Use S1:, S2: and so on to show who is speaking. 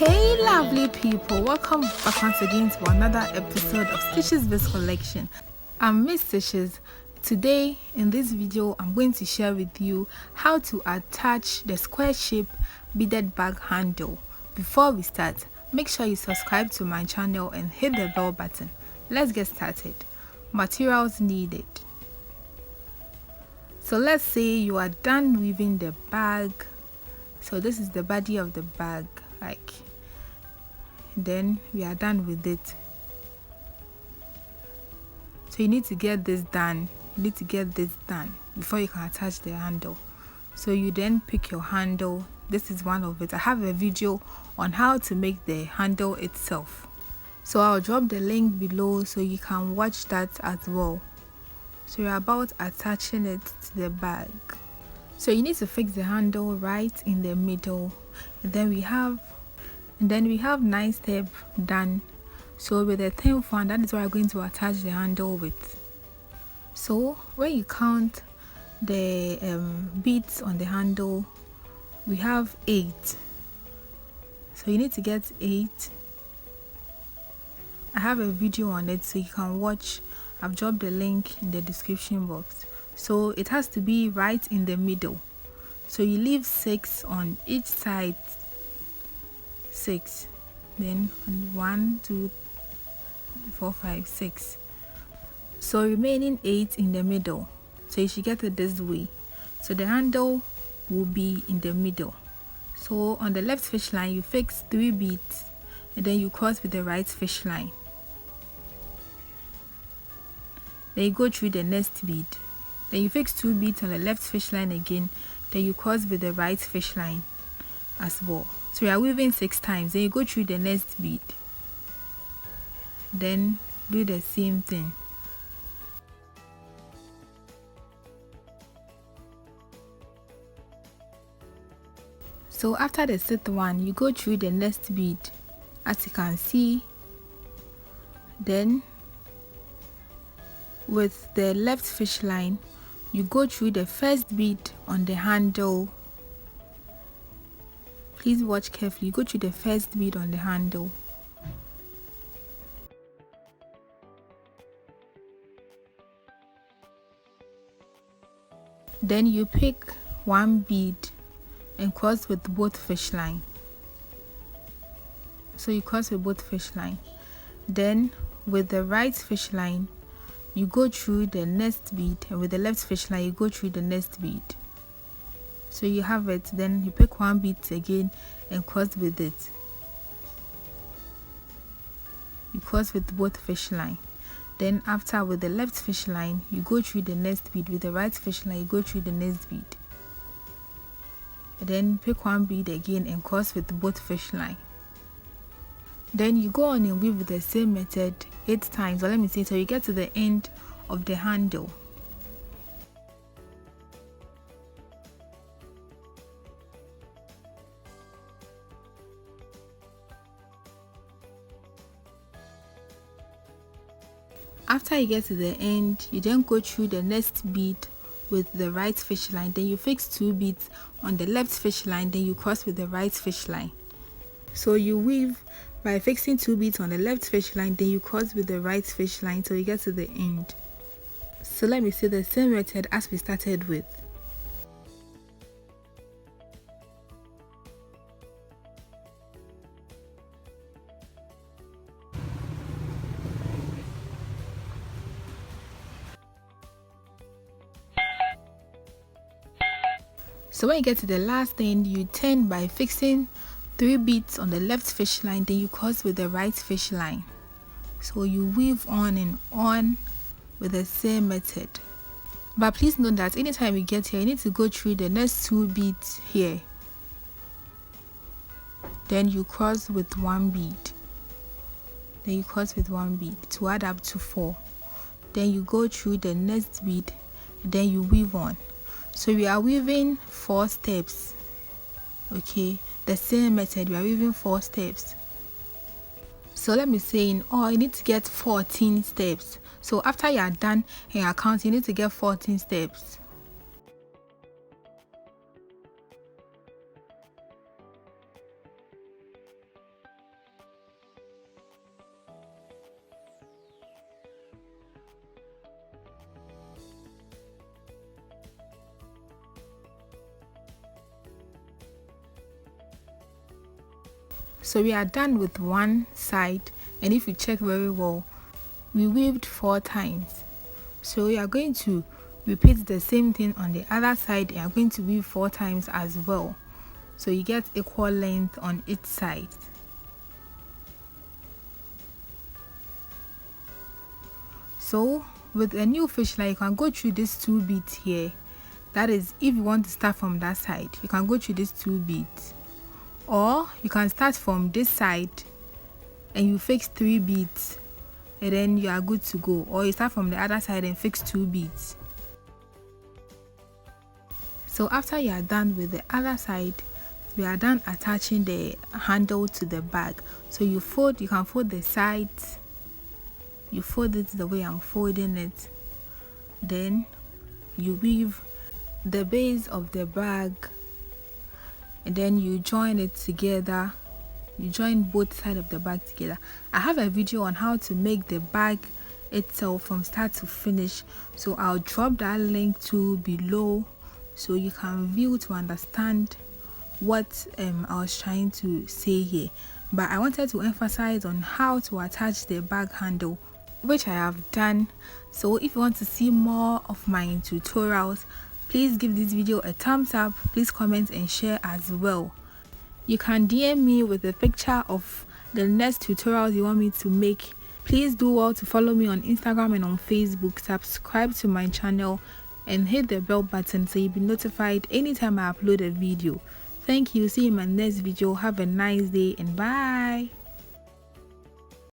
S1: Hey lovely people, welcome back once again to another episode of Stitches Biz Collection. I'm Miss Stitches. Today in this video I'm going to share with you how to attach the square shape beaded bag handle. Before we start, make sure you subscribe to my channel and hit the bell button. Let's get started. Materials needed. So let's say you are done weaving the bag. So this is the body of the bag, then we are done with it. So you need to get this done. Before you can attach the handle. So you then pick your handle. This is one of it. I have a video on how to make the handle itself, so I'll drop the link below so you can watch that as well. So you're about attaching it to the bag. So you need to fix the handle right in the middle, and then we have 9 steps done. So with the 10th one, that is what we're going to attach the handle with. So when you count the beads on the handle, we have 8. So you need to get 8. I have a video on it so you can watch. I've dropped the link in the description box. So it has to be right in the middle. So you leave 6 on each side. 6, then 1, 2, 4, 5, 6. So remaining 8 in the middle. So you should get it this way. So the handle will be in the middle. So on the left fish line you fix 3 beads, and then you cross with the right fish line. Then you go through the next bead. Then you fix 2 beads on the left fish line again. Then you cross with the right fish line as well. So you are weaving 6 times. Then you go through the next bead. Then do the same thing. So after the 6th one, you go through the next bead, as you can see. Then with the left fish line, you go through the first bead on the handle. Please watch carefully. You go through the first bead on the handle. Then you pick 1 bead and cross with both fish line. So you cross with both fish line. Then with the right fish line, you go through the next bead, and with the left fish line, you go through the next bead. So you have it. Then you pick 1 bead again and cross with it. You cross with both fish line. Then after, with the left fish line, you go through the next bead. With the right fish line, you go through the next bead. And then pick 1 bead again and cross with both fish line. Then you go on and weave with the same method 8 times, or let me say, so you get to the end of the handle. After you get to the end, you then go through the next bead with the right fish line. Then you fix 2 beads on the left fish line. Then you cross with the right fish line. So you weave by fixing 2 beads on the left fish line. Then you cross with the right fish line till you get to the end. So let me see the same method as we started with. So when you get to the last end, you turn by fixing 3 beads on the left fish line. Then you cross with the right fish line. So you weave on and on with the same method. But please note that anytime you get here, you need to go through the next 2 beads here. Then you cross with 1 bead. Then you cross with 1 bead to add up to 4. Then you go through the next bead. Then you weave on. So we are weaving 4 steps. Okay, the same method, we are weaving 4 steps. So let me say, in all you need to get 14 steps. So after you are done and you are counting, you need to get 14 steps. So we are done with one side, and if you check very well, we weaved 4 times. So we are going to repeat the same thing on the other side, and you are going to weave 4 times as well, so you get equal length on each side. So with a new fish line, you can go through these 2 beads here. That is, if you want to start from that side, you can go through these 2 beads, or you can start from this side and you fix 3 beads, and then you are good to go. Or you start from the other side and fix 2 beads. So after you are done with the other side, we are done attaching the handle to the bag. So you can fold the sides. You fold it the way I'm folding it. Then you weave the base of the bag, and then you join it together. You join both sides of the bag together. I have a video on how to make the bag itself from start to finish, so I'll drop that link to below so you can view to understand what I was trying to say here. But I wanted to emphasize on how to attach the bag handle, which I have done. So if you want to see more of my tutorials, please give this video a thumbs up. Please comment and share as well. You can DM me with a picture of the next tutorials you want me to make. Please do well to follow me on Instagram and on Facebook. Subscribe to my channel and hit the bell button so you'll be notified anytime I upload a video. Thank you. See you in my next video. Have a nice day and bye.